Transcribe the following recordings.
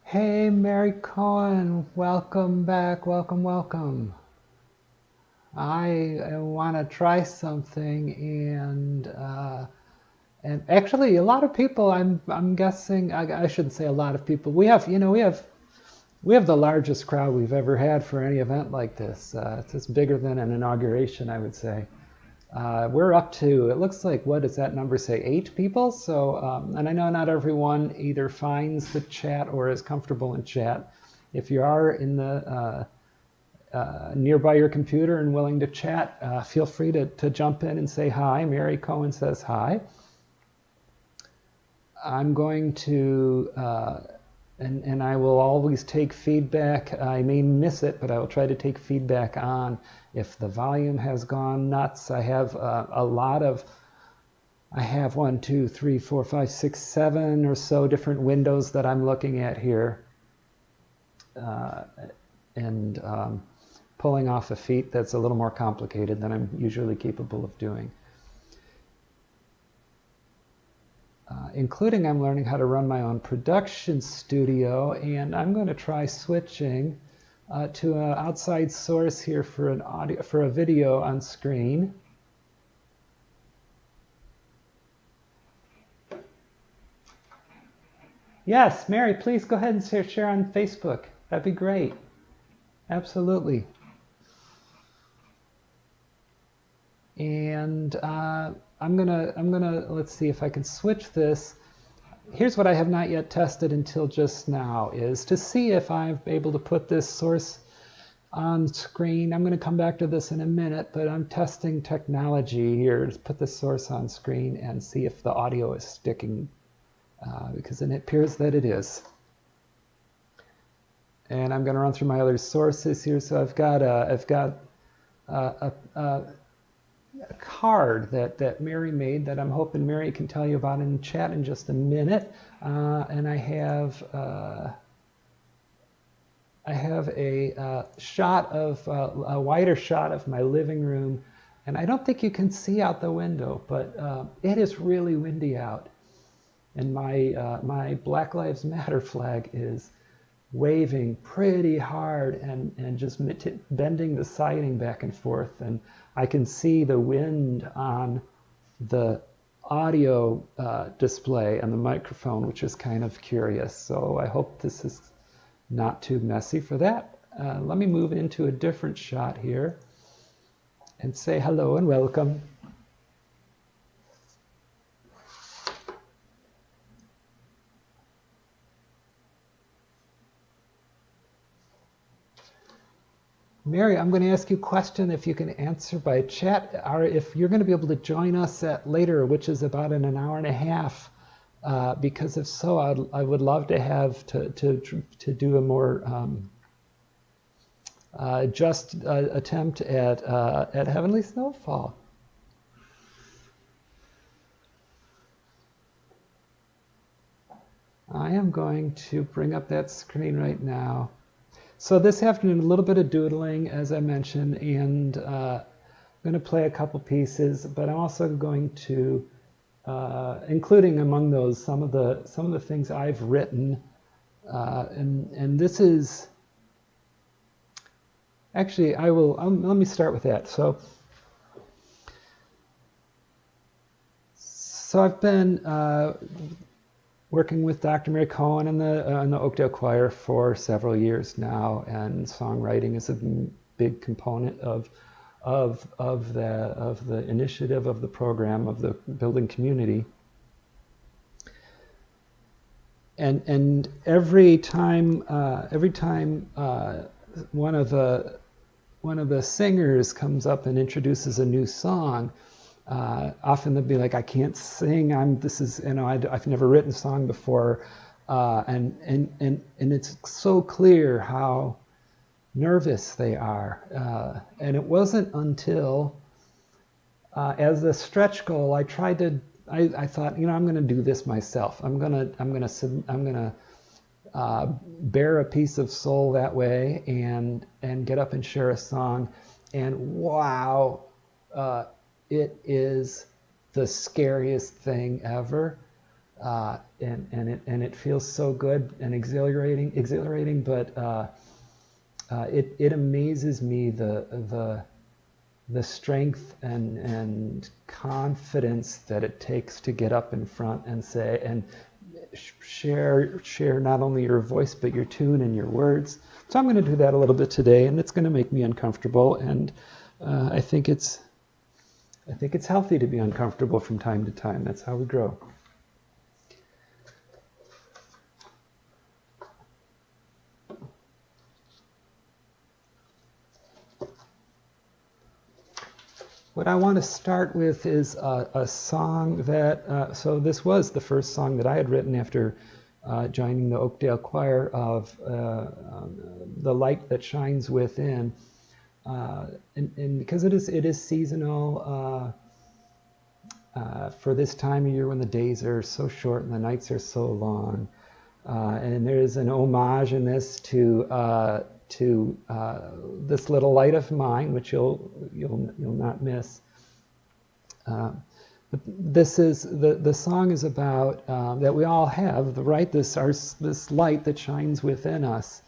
Hey, Mary Cohen, welcome back. Welcome, welcome. I want to try something, and actually, a lot of people. I'm guessing. I shouldn't say a lot of people. We have the largest crowd we've ever had for any event like this. It's bigger than an inauguration, I would say. We're up to, it looks like, what does that number say, 8 people? So, and I know not everyone either finds the chat or is comfortable in chat. If you are in the nearby your computer and willing to chat, feel free to jump in and say hi. Mary Cohen says hi. I'm going to, and I will always take feedback. I may miss it, but I will try to take feedback on if the volume has gone nuts. I have I have 1, 2, 3, 4, 5, 6, 7 or so different windows that I'm looking at here. And pulling off a feat that's a little more complicated than I'm usually capable of doing. Including I'm learning how to run my own production studio, and I'm going to try switching to an outside source here for a video on screen. Yes, Mary, please go ahead and share on Facebook. That'd be great. Absolutely. And I'm gonna let's see if I can switch this. Here's what I have not yet tested until just now, is to see if I'm able to put this source on screen. I'm going to come back to this in a minute, but I'm testing technology here to put the source on screen and see if the audio is sticking, because it appears that it is. And I'm going to run through my other sources here. So I've got a card that Mary made that I'm hoping Mary can tell you about in chat in just a minute. And I have a shot of a wider shot of my living room, and I don't think you can see out the window, but it is really windy out, and my Black Lives Matter flag is waving pretty hard and just bending the siding back and forth, and I can see the wind on the audio display and the microphone, which is kind of curious. So I hope this is not too messy for that. Let me move into a different shot here and say hello and welcome. Mary, I'm going to ask you a question if you can answer by chat, or if you're going to be able to join us at later, which is about in an hour and a half. Because if so, I would love to have to do a more just attempt at Heavenly Snowfall. I am going to bring up that screen right now. So this afternoon, a little bit of doodling, as I mentioned, and I'm going to play a couple pieces, but I'm also going to, including among those some of the things I've written, and this is actually let me start with that. So I've been working with Dr. Mary Cohen and the Oakdale Choir for several years now, and songwriting is a big component of the initiative, of the program, of the building community. And every time one of the singers comes up and introduces a new song, often they'll be like, I can't sing. I've never written a song before, and it's so clear how nervous they are. And it wasn't until, as a stretch goal, I thought, I'm going to do this myself. I'm going to bear a piece of soul that way, and get up and share a song, and wow. It is the scariest thing ever. and it feels so good and exhilarating. But it amazes me the strength and confidence that it takes to get up in front and say and share not only your voice but your tune and your words. So I'm going to do that a little bit today, and it's going to make me uncomfortable. And I think it's healthy to be uncomfortable from time to time. That's how we grow. What I want to start with is a song that, so this was the first song that I had written after joining the Oakdale Choir of The Light That Shines Within. And because it is seasonal for this time of year when the days are so short and the nights are so long. And there's an homage in this to this little light of mine, which you'll not miss. But this is the song is about that we all have this light that shines within us,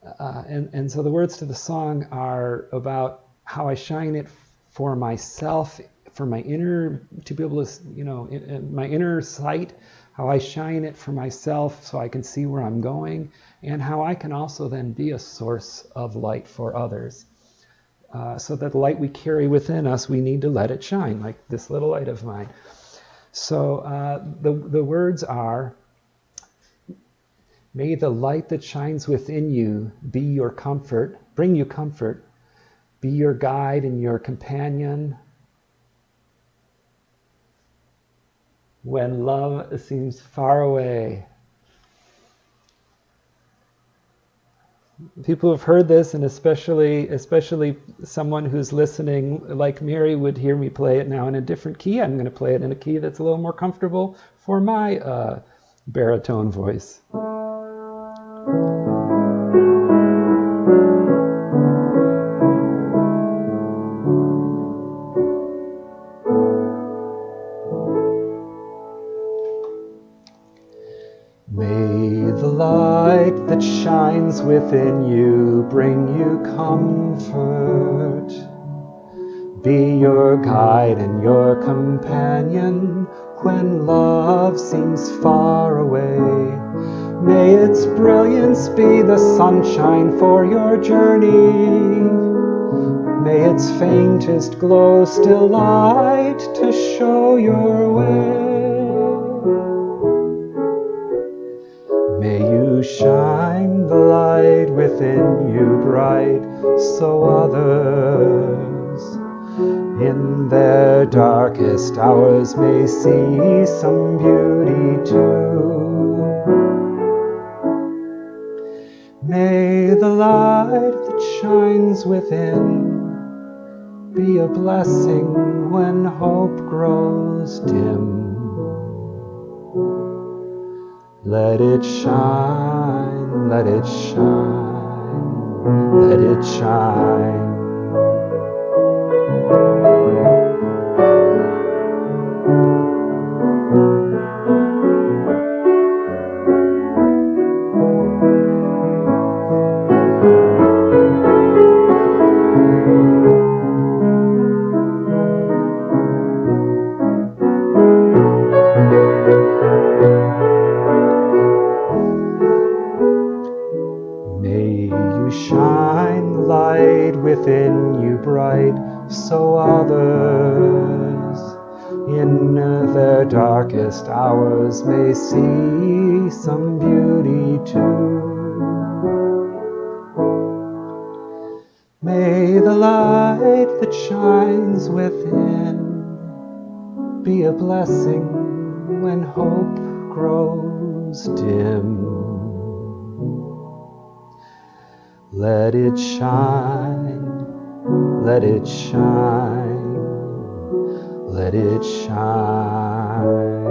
and so the words to the song are about how I shine it for myself, for my inner, to be able to, in my inner sight, how I shine it for myself so I can see where I'm going, and how I can also then be a source of light for others. So that the light we carry within us, we need to let it shine, like this little light of mine. So the words are, may the light that shines within you be your comfort, bring you comfort, be your guide and your companion when love seems far away. People have heard this, and especially someone who's listening, like Mary, would hear me play it now in a different key. I'm going to play it in a key that's a little more comfortable for my baritone voice. May the light that shines within you bring you comfort, be your guide and your companion when love seems far away. May its brilliance be the sunshine for your journey. May its faintest glow still light to show your way. May you shine the light within you bright, so others in their darkest hours may see some beauty too. May the light that shines within be a blessing when hope grows dim. Let it shine, let it shine, let it shine. Within you bright, so others in their darkest hours may see some beauty too. May the light that shines within be a blessing when hope grows dim. Let it shine, let it shine, let it shine.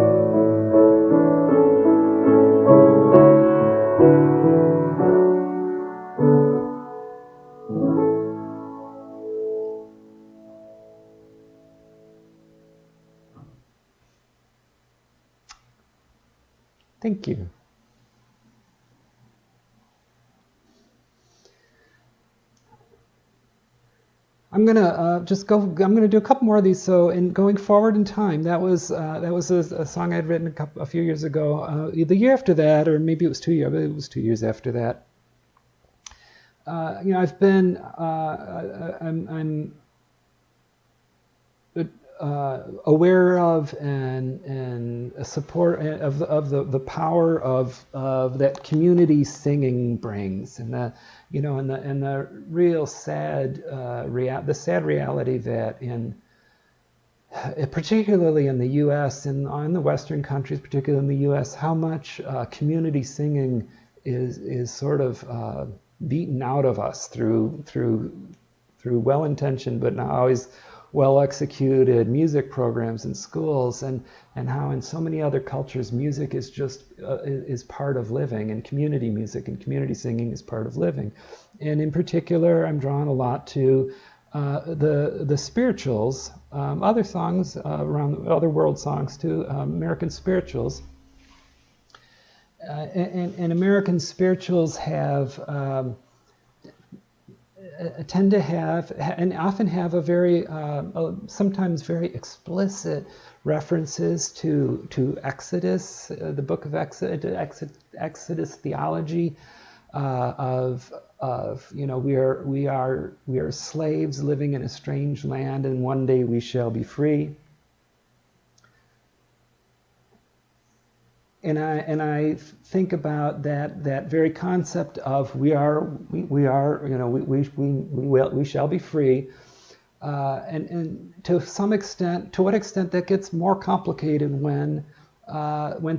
Thank you. I'm gonna just go. I'm gonna do a couple more of these. So, in going forward in time, that was a song I'd written a few years ago. The year after that, or maybe it was 2 years. But it was 2 years after that. I've been. I'm aware of and a support of the power of that community singing brings, and the real sad the sad reality that particularly in the U.S. and in the Western countries, particularly in the U.S., how much community singing is sort of beaten out of us through well-intentioned but not always well-executed music programs in schools, and how in so many other cultures music is just is part of living, and community music and community singing is part of living. And in particular, I'm drawn a lot to the spirituals, other songs around other world songs too, American spirituals. And American spirituals have tend to have and often have a very sometimes very explicit references to Exodus, the book of Exodus theology of we are slaves living in a strange land, and one day we shall be free. And I think about that very concept of we shall be free, and to some extent, to what extent that gets more complicated when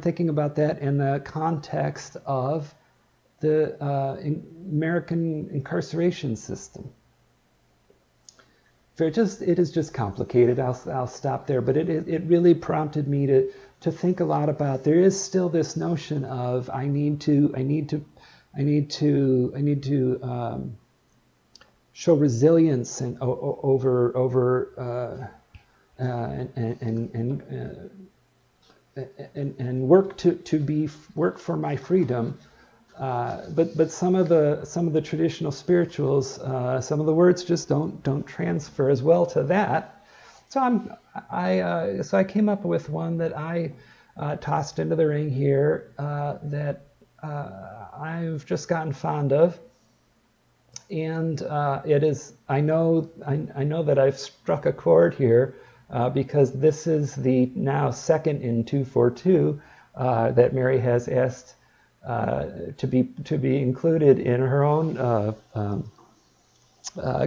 thinking about that in the context of the American incarceration system. It is just complicated. I'll stop there, but it really prompted me to think a lot about. There is still this notion of I need to show resilience and and work for my freedom. But some of the traditional spirituals, some of the words just don't transfer as well to that. So I came up with one that I tossed into the ring here that I've just gotten fond of, and it is. I know that I've struck a chord here because this is the now second in 242 that Mary has asked to be included in her own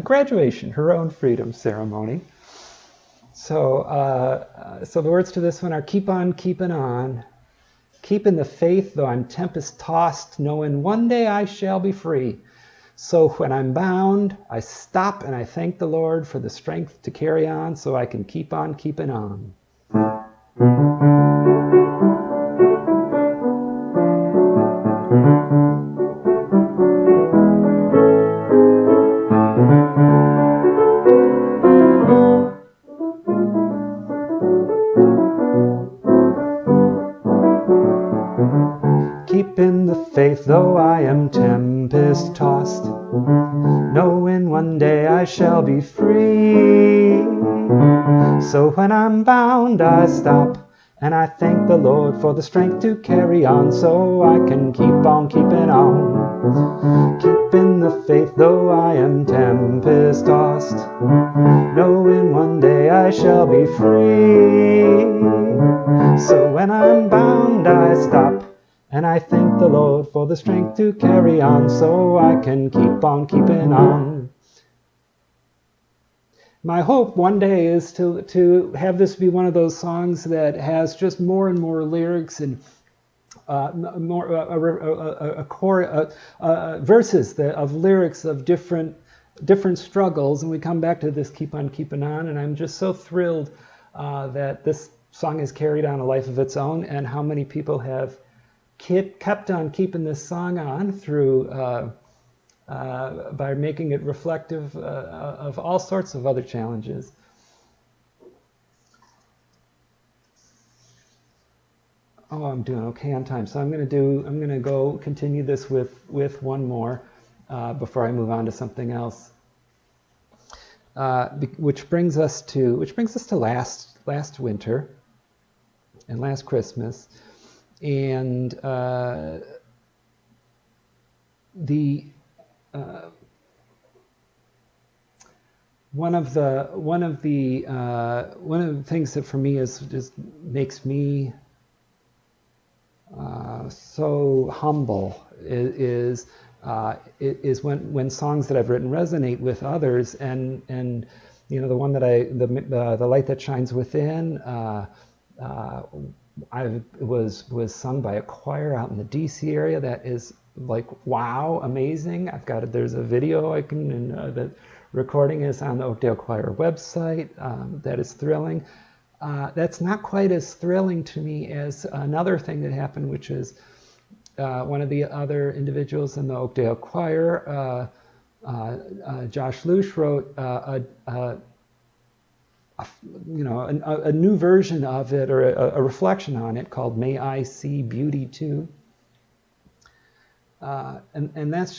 graduation, her own freedom ceremony. So the words to this one are: keep on keeping on, keeping the faith though I'm tempest tossed, knowing one day I shall be free. So when I'm bound, I stop and I thank the Lord for the strength to carry on, so I can keep on keeping on. Keeping the faith though I am tempest tossed, knowing one day I shall be free. So when I'm bound I stop and I thank the Lord for the strength to carry on, so I can keep on keeping on. Keeping the faith though I am tempest tossed, knowing one day I shall be free. So when I'm bound I stop and I thank the Lord for the strength to carry on, so I can keep on keeping on. My hope one day is to have this be one of those songs that has just more and more lyrics and more verses of lyrics of different struggles, and we come back to this keep on keeping on. And I'm just so thrilled that this song has carried on a life of its own, and how many people have kept on keeping this song on through by making it reflective of all sorts of other challenges. Oh, I'm doing okay on time. So I'm gonna go continue this with one more before I move on to something else. Which brings us to last winter and last Christmas, and the one of the things that for me is just makes me so humble is when songs that I've written resonate with others, and you know, the one that the light that shines within, I was sung by a choir out in the DC area that is like, wow, amazing. There's a video I can, and the recording is on the Oakdale Choir website. That is thrilling. That's not quite as thrilling to me as another thing that happened, which is one of the other individuals in the Oakdale Choir, Josh Lush, wrote a new version of it, or a reflection on it, called "May I See Beauty Too," and that's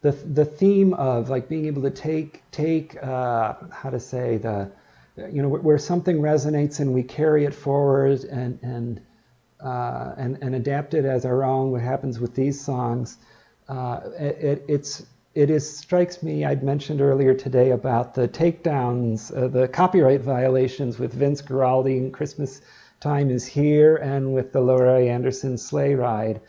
the theme of like being able to take how to say, where something resonates and we carry it forward and adapt it as our own. What happens with these songs? It strikes me. I'd mentioned earlier today about the takedowns, the copyright violations with Vince Guaraldi and "Christmas Time Is Here," and with the Laurie Anderson sleigh ride.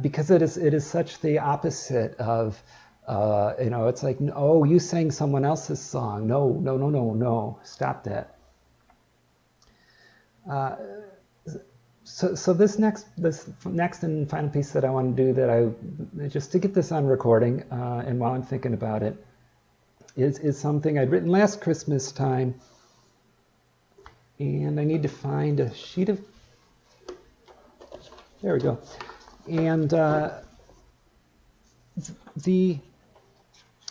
Because it is such the opposite of, it's like, oh, you sang someone else's song. No, stop that. So this next and final piece that I want to do, just to get this on recording, and while I'm thinking about it, is something I'd written last Christmas time, and I need to find a sheet of. There we go. And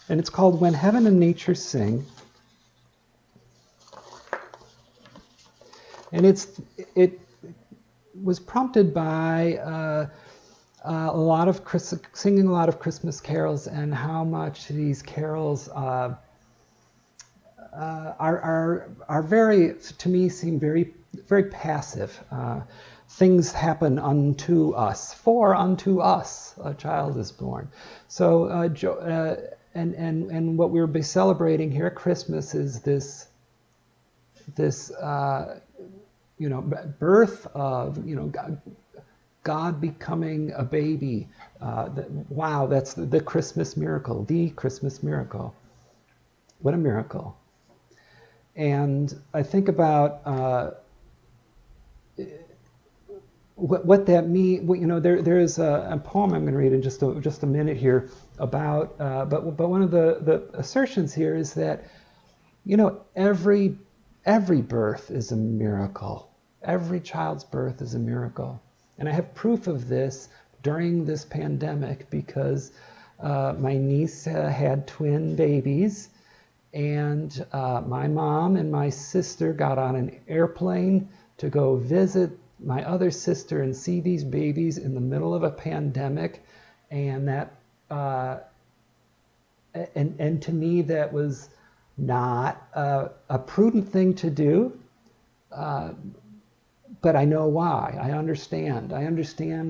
it's called "When Heaven and Nature Sing," and it was prompted by singing a lot of Christmas carols, and how much these carols are very, to me, seem very, very passive. Things happen unto us, for unto us a child is born. So, and what we'll be celebrating here at Christmas is this birth of, God becoming a baby. Wow, that's the Christmas miracle, the Christmas miracle. What a miracle. And I think about what that means. There is a poem I'm going to read in just a minute here about, but one of the assertions here is that, every birth is a miracle. Every child's birth is a miracle. And I have proof of this during this pandemic, because my niece had twin babies, and my mom and my sister got on an airplane to go visit my other sister and see these babies in the middle of a pandemic. And that and to me, that was not a prudent thing to do, but I know why. I understand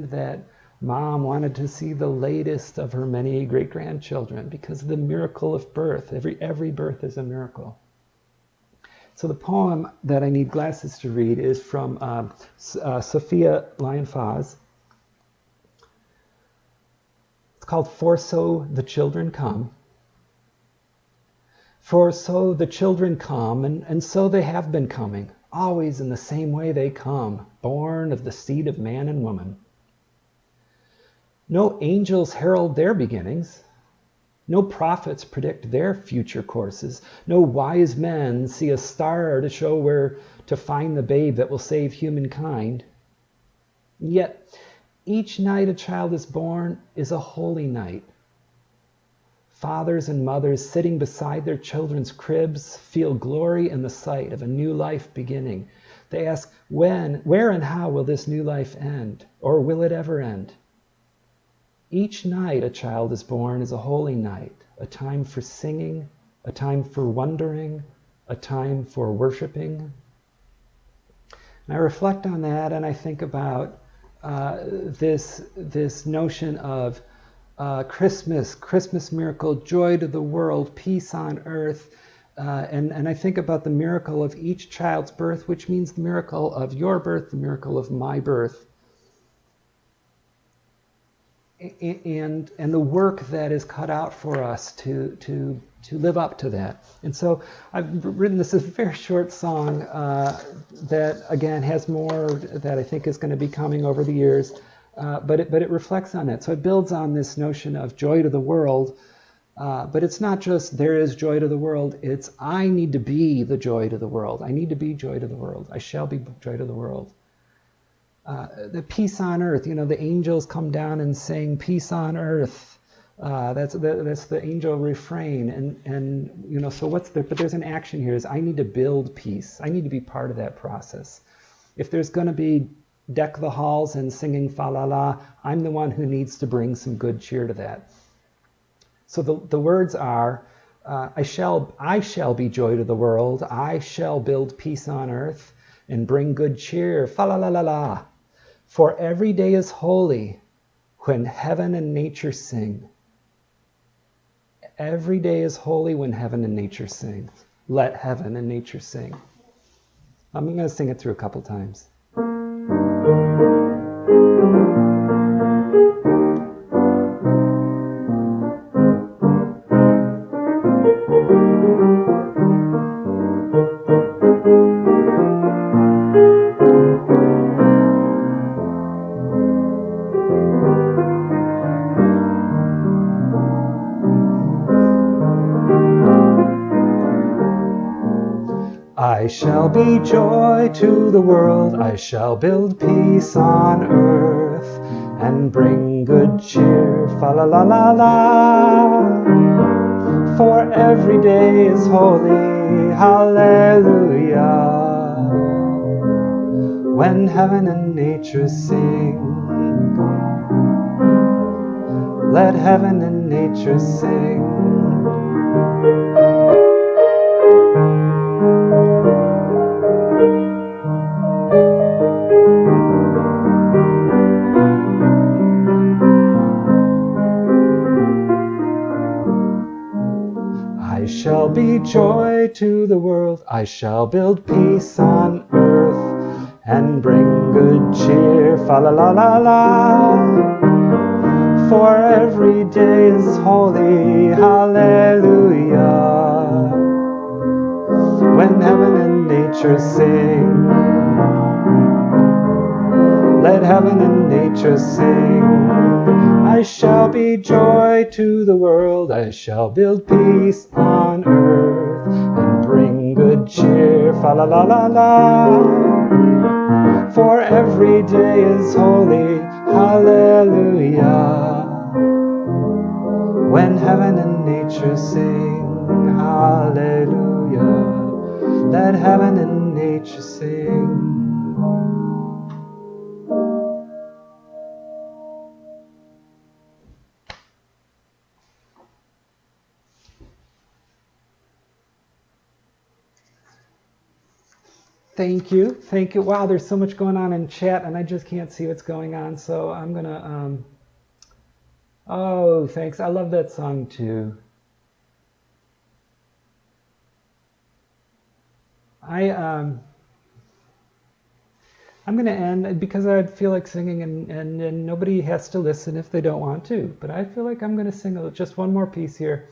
that Mom wanted to see the latest of her many great-grandchildren, because of the miracle of birth. Every birth is a miracle. So the poem that I need glasses to read is from Sophia Lyon-Fahs. It's called "For So the Children Come." For so the children come, and so they have been coming, always in the same way they come, born of the seed of man and woman. No angels herald their beginnings. No prophets predict their future courses. No wise men see a star to show where to find the babe that will save humankind. Yet, each night a child is born is a holy night. Fathers and mothers sitting beside their children's cribs feel glory in the sight of a new life beginning. They ask, when, where, and how will this new life end? Or will it ever end? Each night a child is born is a holy night, a time for singing, a time for wondering, a time for worshiping. And I reflect on that, and I think about this notion of Christmas miracle, joy to the world, peace on earth. And I think about the miracle of each child's birth, which means the miracle of your birth, the miracle of my birth. And the work that is cut out for us to live up to that. And so I've written this is a very short song that again has more that I think is going to be coming over the years, but it reflects on that. So it builds on this notion of joy to the world, but it's not just there is joy to the world. It's I need to be the joy to the world. I need to be joy to the world. I shall be joy to the world. The peace on earth, the angels come down and sing peace on earth. That's the angel refrain. And so what's there? But there's an action here is I need to build peace. I need to be part of that process. If there's going to be deck the halls and singing fa la la, I'm the one who needs to bring some good cheer to that. So the words are, I shall be joy to the world. I shall build peace on earth and bring good cheer. Fa la la la la. For every day is holy when heaven and nature sing. Every day is holy when heaven and nature sing. Let heaven and nature sing. I'm going to sing it through a couple times. I shall be joy to the world, I shall build peace on earth, and bring good cheer, fa la la la la. For every day is holy, hallelujah. When heaven and nature sing, let heaven and nature sing. I shall be joy to the world, I shall build peace on earth, and bring good cheer, fa la la la la. For every day is holy, hallelujah. When heaven and nature sing, let heaven and nature sing. I shall be joy to the world, I shall build peace on earth, and bring good cheer, fa la la la la. For every day is holy, hallelujah. When heaven and nature sing, hallelujah. Let heaven and nature sing. Thank you. Thank you. Wow, there's so much going on in chat, and I just can't see what's going on. So I'm going to... Oh, thanks. I love that song, too. I'm going to end because I feel like singing, and nobody has to listen if they don't want to. But I feel like I'm going to sing just one more piece here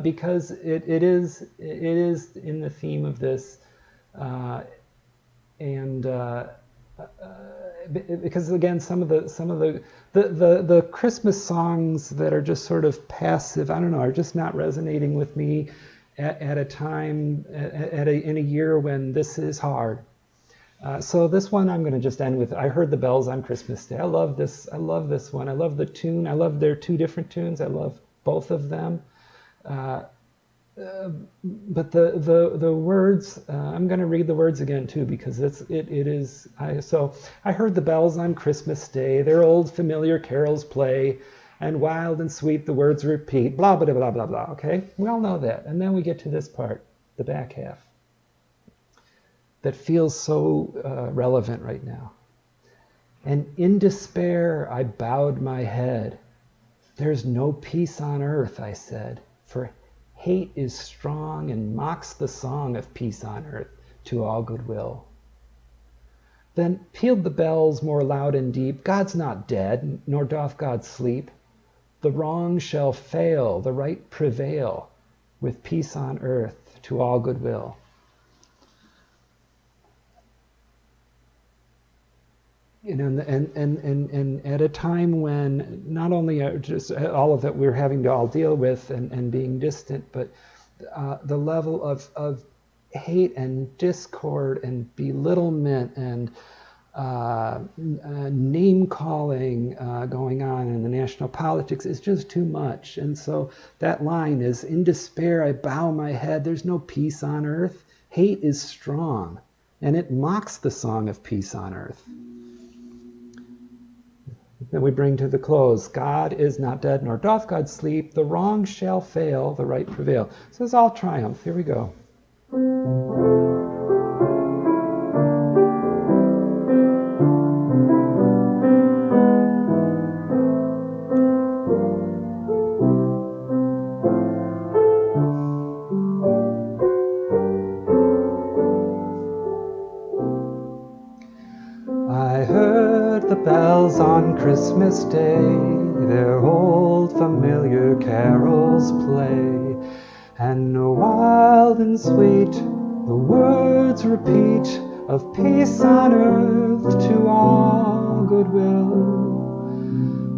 because it is in the theme of this. Because again, some of the Christmas songs that are just sort of passive, I don't know, are just not resonating with me at a time in a year when this is hard. So this one I'm going to just end with. I heard the bells on Christmas Day. I love this. I love this one. I love the tune. I love their two different tunes. I love both of them. But the words, I'm going to read the words again too, because it is. So I heard the bells on Christmas Day, their old familiar carols play, and wild and sweet the words repeat, blah, blah, blah, blah, blah. Okay, we all know that. And then we get to this part, the back half, that feels so relevant right now. And in despair, I bowed my head. There's no peace on earth, I said, for hate is strong and mocks the song of peace on earth to all goodwill. Then pealed the bells more loud and deep, God's not dead, nor doth God sleep. The wrong shall fail, the right prevail, with peace on earth to all goodwill. You know, and at a time when not only are just all of that we're having to all deal with and being distant, but the level of hate and discord and belittlement and name calling going on in the national politics is just too much. And so that line is, in despair I bow my head, there's no peace on earth. Hate is strong, and it mocks the song of peace on earth. Then we bring to the close, God is not dead, nor doth God sleep. The wrong shall fail, the right prevail. So it's all triumph. Here we go. I heard the bells on Christmas Day, their old familiar carols play, and wild and sweet the words repeat of peace on earth to all goodwill.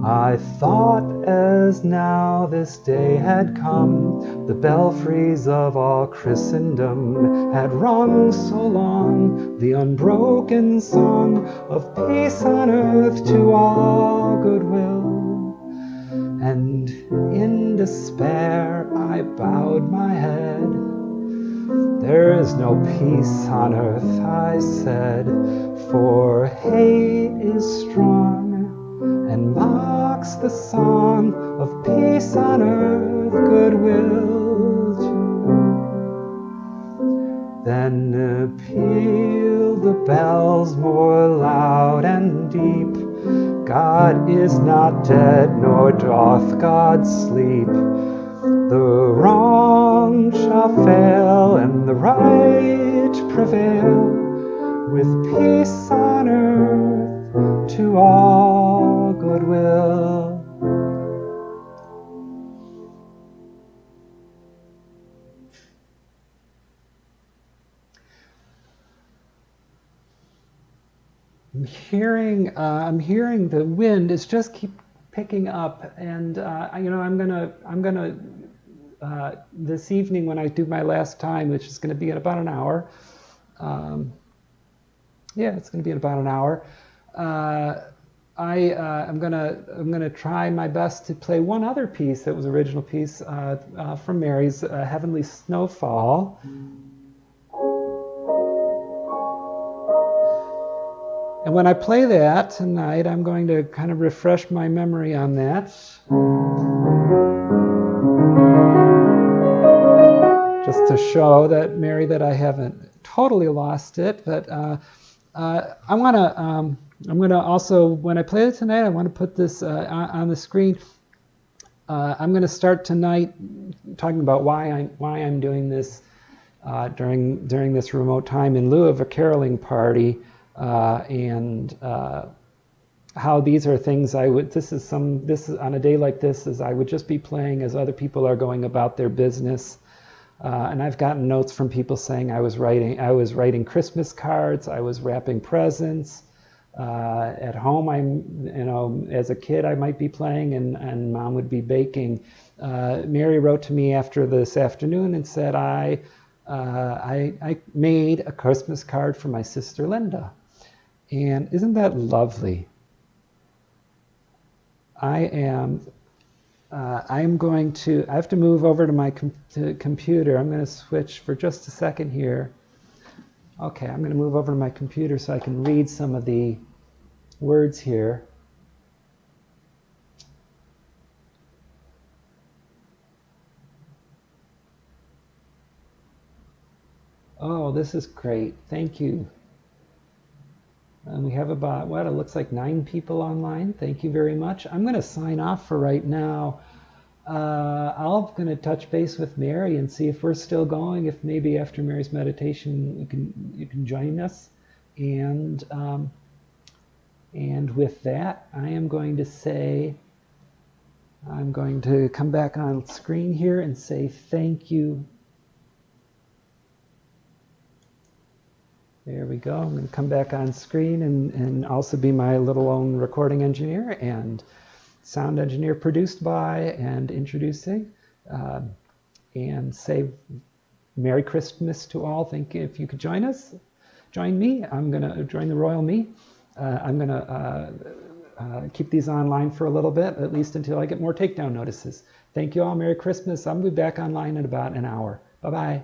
I thought as now this day had come, the belfries of all Christendom had rung so long the unbroken song of peace on earth to all goodwill. And in despair I bowed my head. There is no peace on earth, I said, for hate is strong and mocks the song of peace on earth, goodwill too. Then pealed the bells more loud and deep. God is not dead, nor doth God sleep. The wrong shall fail, and the right prevail, with peace on earth to all goodwill. I'm hearing the wind is just keep picking up, and I'm gonna this evening when I do my last time, which is going to be in about an hour. It's going to be in about an hour. I'm gonna try my best to play one other piece that was original piece from Mary's Heavenly Snowfall. And when I play that tonight, I'm going to kind of refresh my memory on that. Just to show that, Mary, that I haven't totally lost it. But I'm gonna also, when I play it tonight, I want to put this on the screen. I'm going to start tonight talking about why I'm doing this during this remote time in lieu of a caroling party. And how these are things this is on a day like this, is I would just be playing as other people are going about their business. And I've gotten notes from people saying I was writing Christmas cards, I was wrapping presents. At home, as a kid I might be playing, and Mom would be baking. Mary wrote to me after this afternoon and said, I made a Christmas card for my sister Linda. And isn't that lovely? I am I have to move over to my computer. I'm going to switch for just a second here. Okay, I'm going to move over to my computer so I can read some of the words here. Oh, this is great. Thank you. And we have about, what, it looks like 9 people online. Thank you very much. I'm going to sign off for right now. I'm going to touch base with Mary and see if we're still going. If maybe after Mary's meditation you can join us. And with that, I am going to say, I'm going to come back on screen here and say thank you. There we go. I'm going to come back on screen and also be my little own recording engineer and sound engineer, produced by and introducing, and say Merry Christmas to all. Thank you. If you could join us, join me. I'm going to join the Royal Me. I'm going to keep these online for a little bit, at least until I get more takedown notices. Thank you all. Merry Christmas. I'll be back online in about an hour. Bye-bye.